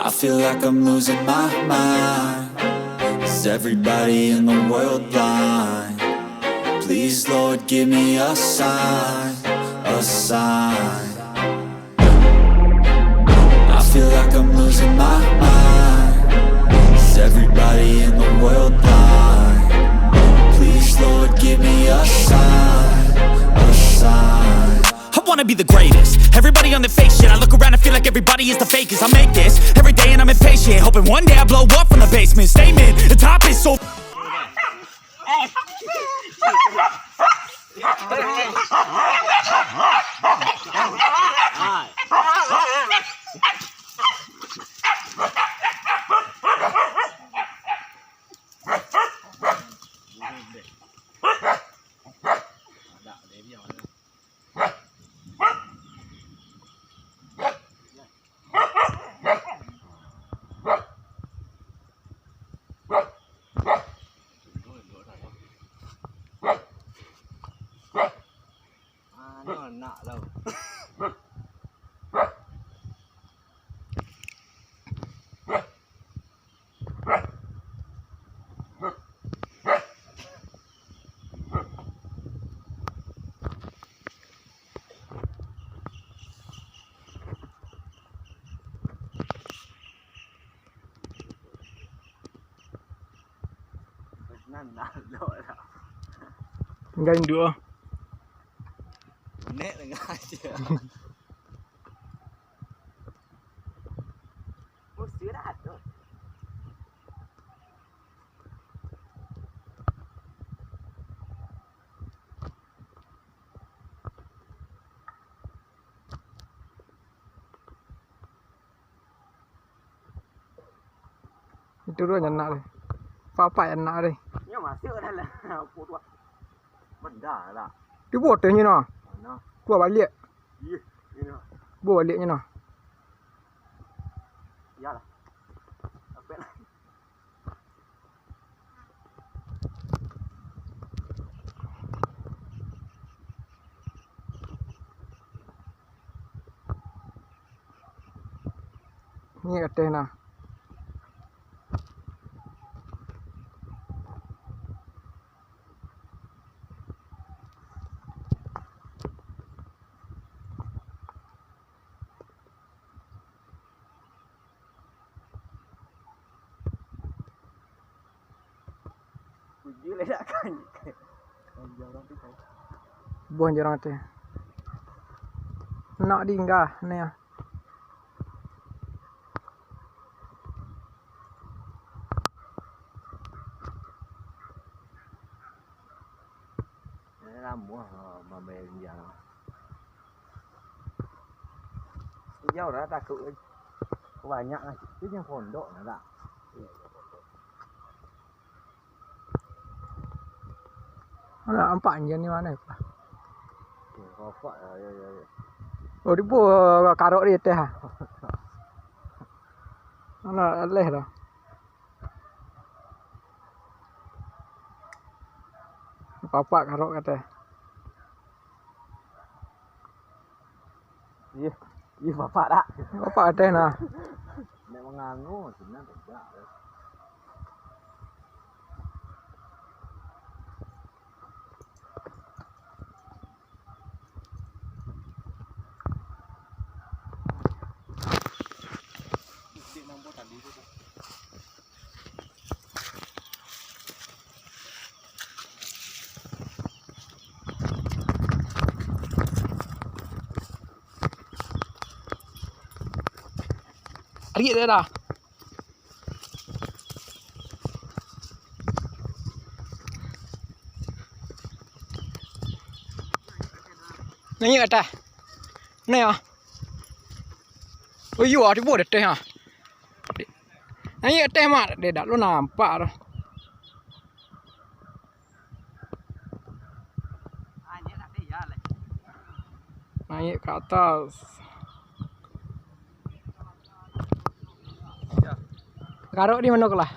I feel like I'm losing my mind. Is everybody in the world blind? Please, Lord, give me a sign, a sign. I feel like I'm losing my mind. Is everybody in the world blind? Please, Lord, give me a sign, a sign. I wanna be the greatest. Everybody on their fake shit. I look around and feel like everybody is the fakest. I make this every day and I'm impatient, hoping one day I blow up from the basement. Statement, the top is so anak tau. Anak tau lah. Enggak dua. Nek tengah aja. Mesti dah tu. Itu dua anak deh. Papa anak deh. Nhưng masuk dah lah. Apa tu? Benda lah. Dia buat tu ni noh. Mana? Buat balik. Ih, ini. Buat baliknya noh. Iyalah. Apa lah? Ni kata nah. Munjul dah kan. Jarang tu kan. Buang jarang tu. Nak dinggah ni ah. Lama mama yang jauh dah takut banyak lah itu yang pondok nak Mana nampak je ni mana apa? Bapak ya. Oh dia buat karok dia teh ah. Mana leh dah. Bapak karok kata. Iya bapak dah. Bapak kata nah. Nek mengangu senang tidak. Tarik dia dah. Ni kata. Ni ah. Oh you ah dia buat teh ah. Ni teh mak dia dah lu nampak dah. Naik ke atas. Karok di mana kelah?